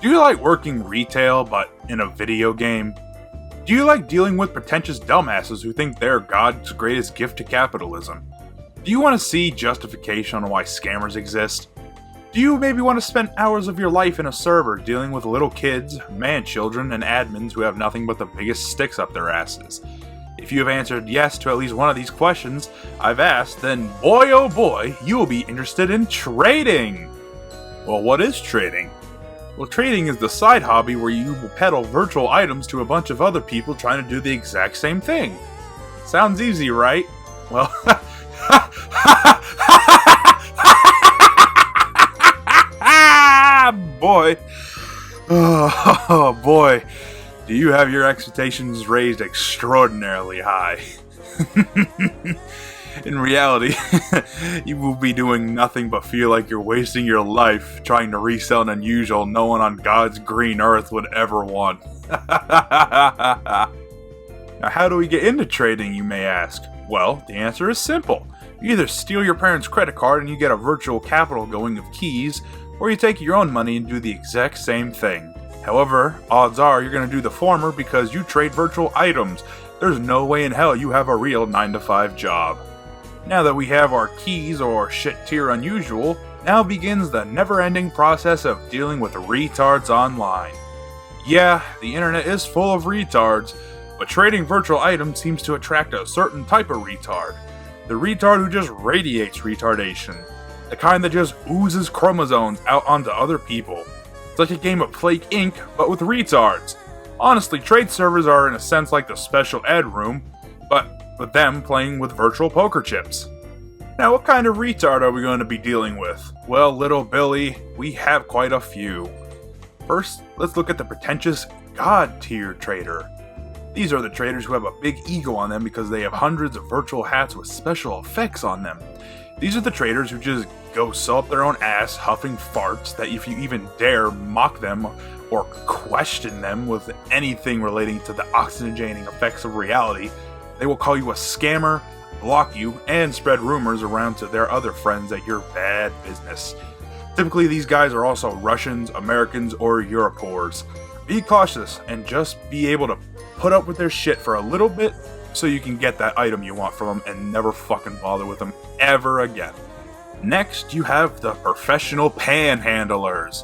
Do you like working retail but in a video game? Do you like dealing with pretentious dumbasses who think they're God's greatest gift to capitalism? Do you want to see justification on why scammers exist? Do you maybe want to spend hours of your life in a server dealing with little kids, man-children, and admins who have nothing but the biggest sticks up their asses? If you have answered yes to at least one of these questions I've asked, then boy oh boy, you will be interested in trading! Well, what is trading? Well, trading is the side hobby where you will peddle virtual items to a bunch of other people trying to do the exact same thing. Sounds easy, right? Well, boy. Oh boy. Do you have your expectations raised extraordinarily high? In reality, you will be doing nothing but feel like you're wasting your life trying to resell an unusual no one on God's green earth would ever want. Now, how do we get into trading, you may ask? Well, the answer is simple. You either steal your parents' credit card and you get a virtual capital going of keys, or you take your own money and do the exact same thing. However, odds are you're going to do the former because you trade virtual items. There's no way in hell you have a real 9-to-5 job. Now that we have our keys or shit tier unusual, now begins the never-ending process of dealing with retards online. Yeah, the internet is full of retards, but trading virtual items seems to attract a certain type of retard. The retard who just radiates retardation. The kind that just oozes chromosomes out onto other people. It's like a game of Plague Inc., but with retards. Honestly, trade servers are in a sense like the special ed room, but with them playing with virtual poker chips. Now, what kind of retard are we going to be dealing with? Well, little Billy, we have quite a few. First, let's look at the pretentious God-tier trader. These are the traders who have a big ego on them because they have hundreds of virtual hats with special effects on them. These are the traders who just go sew up their own ass huffing farts that if you even dare mock them or question them with anything relating to the oxygenating effects of reality, they will call you a scammer, block you, and spread rumors around to their other friends that you're bad business. Typically, these guys are also Russians, Americans, or Europors. Be cautious and just be able to put up with their shit for a little bit so you can get that item you want from them and never fucking bother with them ever again. Next, you have the professional panhandlers.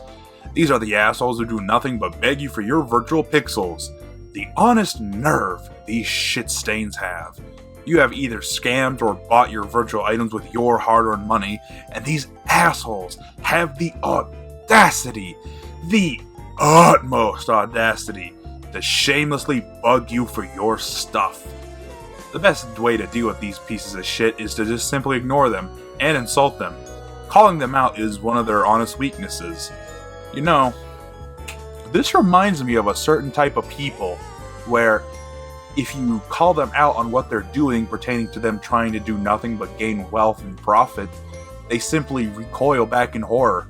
These are the assholes who do nothing but beg you for your virtual pixels. The honest nerve these shit stains have. You have either scammed or bought your virtual items with your hard-earned money, and these assholes have the audacity, the utmost audacity, to shamelessly bug you for your stuff. The best way to deal with these pieces of shit is to just simply ignore them and insult them. Calling them out is one of their honest weaknesses. You know, this reminds me of a certain type of people where if you call them out on what they're doing pertaining to them trying to do nothing but gain wealth and profit, they simply recoil back in horror.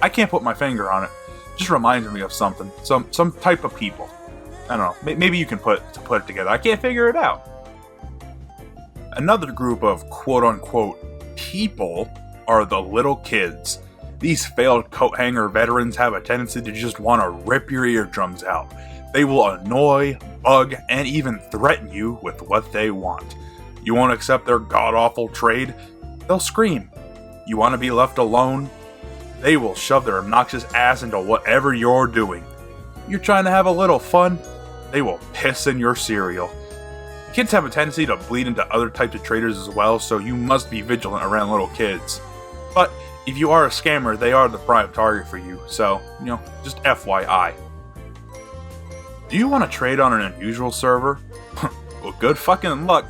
I can't put my finger on it. It just reminds me of something. Some type of people. I don't know. Maybe you can put it together. I can't figure it out. Another group of quote-unquote people are the little kids. These failed coat hanger veterans have a tendency to just want to rip your eardrums out. They will annoy, bug, and even threaten you with what they want. You won't accept their god-awful trade? They'll scream. You want to be left alone? They will shove their obnoxious ass into whatever you're doing. You're trying to have a little fun? They will piss in your cereal. Kids have a tendency to bleed into other types of traders as well, so you must be vigilant around little kids. But if you are a scammer, they are the prime target for you, so, just FYI. Do you want to trade on an unusual server? Well, good fucking luck.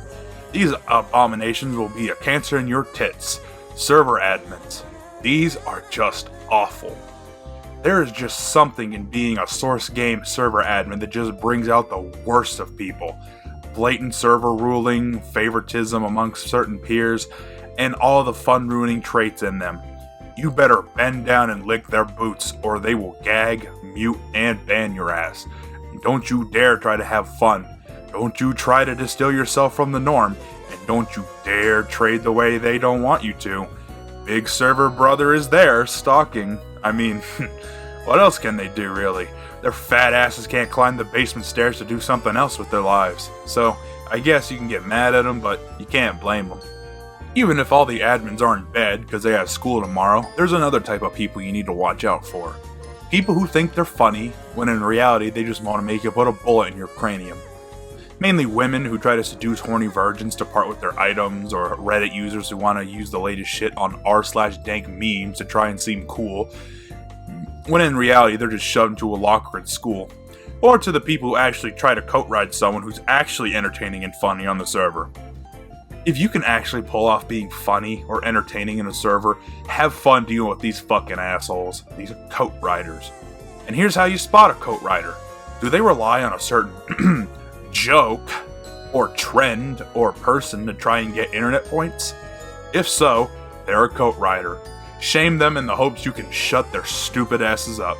These abominations will be a cancer in your tits. Server admins. These are just awful. There is just something in being a source game server admin that just brings out the worst of people. Blatant server ruling, favoritism amongst certain peers, and all the fun-ruining traits in them. You better bend down and lick their boots, or they will gag, mute, and ban your ass. Don't you dare try to have fun. Don't you try to distill yourself from the norm, and don't you dare trade the way they don't want you to. Big Server Brother is there, stalking. I mean, what else can they do, really? Their fat asses can't climb the basement stairs to do something else with their lives. So, I guess you can get mad at them, but you can't blame them. Even if all the admins are in bed because they have school tomorrow, there's another type of people you need to watch out for. People who think they're funny, when in reality they just want to make you put a bullet in your cranium. Mainly women who try to seduce horny virgins to part with their items, or Reddit users who want to use the latest shit on r/dank memes to try and seem cool, when in reality they're just shoved into a locker at school. Or to the people who actually try to coat ride someone who's actually entertaining and funny on the server. If you can actually pull off being funny or entertaining in a server, have fun dealing with these fucking assholes, these coat riders. And here's how you spot a coat rider. Do they rely on a certain joke, or trend, or person to try and get internet points? If so, they're a coat rider. Shame them in the hopes you can shut their stupid asses up.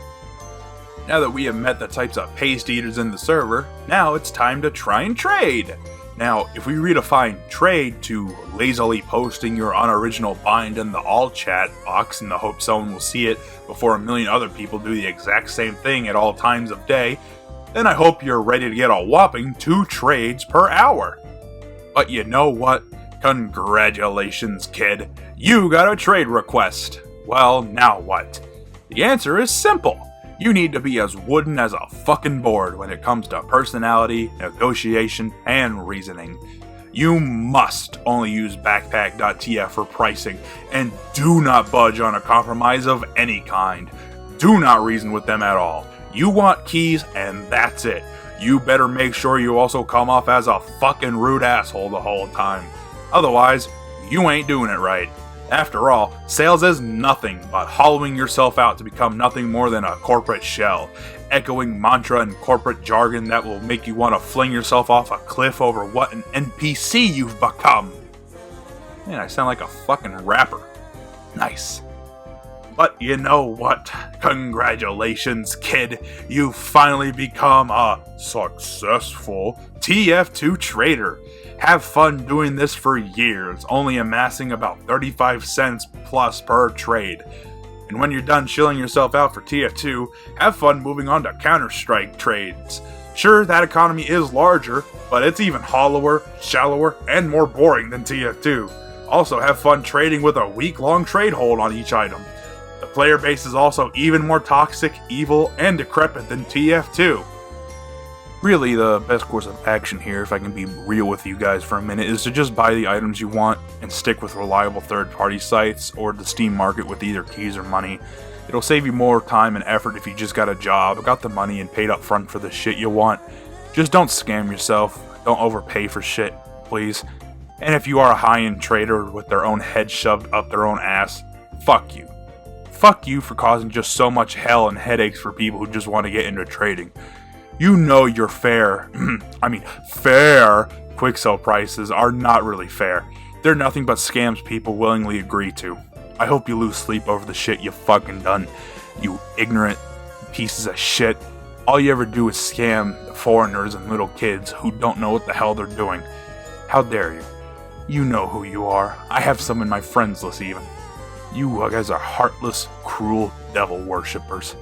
Now that we have met the types of paste eaters in the server, now it's time to try and trade. Now, if we redefine trade to lazily posting your unoriginal bind in the all chat box in the hope someone will see it before a million other people do the exact same thing at all times of day, then I hope you're ready to get a whopping 2 trades per hour. But you know what? Congratulations, kid. You got a trade request. Well, now what? The answer is simple. You need to be as wooden as a fucking board when it comes to personality, negotiation, and reasoning. You must only use backpack.tf for pricing, and do not budge on a compromise of any kind. Do not reason with them at all. You want keys, and that's it. You better make sure you also come off as a fucking rude asshole the whole time. Otherwise, you ain't doing it right. After all, sales is nothing but hollowing yourself out to become nothing more than a corporate shell, echoing mantra and corporate jargon that will make you want to fling yourself off a cliff over what an NPC you've become. Man, I sound like a fucking rapper. Nice. But you know what? Congratulations, kid. You've finally become a successful TF2 trader. Have fun doing this for years, only amassing about 35 cents plus per trade. And when you're done chilling yourself out for TF2, have fun moving on to Counter-Strike trades. Sure, that economy is larger, but it's even hollower, shallower, and more boring than TF2. Also, have fun trading with a week-long trade hold on each item. The player base is also even more toxic, evil, and decrepit than TF2. Really, the best course of action here, if I can be real with you guys for a minute, is to just buy the items you want and stick with reliable third-party sites or the Steam market with either keys or money. It'll save you more time and effort if you just got a job, got the money, and paid up front for the shit you want. Just don't scam yourself. Don't overpay for shit, please. And if you are a high-end trader with their own head shoved up their own ass, fuck you. Fuck you for causing just so much hell and headaches for people who just want to get into trading. You know your fair quick sell prices are not really fair. They're nothing but scams people willingly agree to. I hope you lose sleep over the shit you fucking done, you ignorant pieces of shit. All you ever do is scam foreigners and little kids who don't know what the hell they're doing. How dare you? You know who you are. I have some in my friends list even. You guys are heartless, cruel devil worshippers.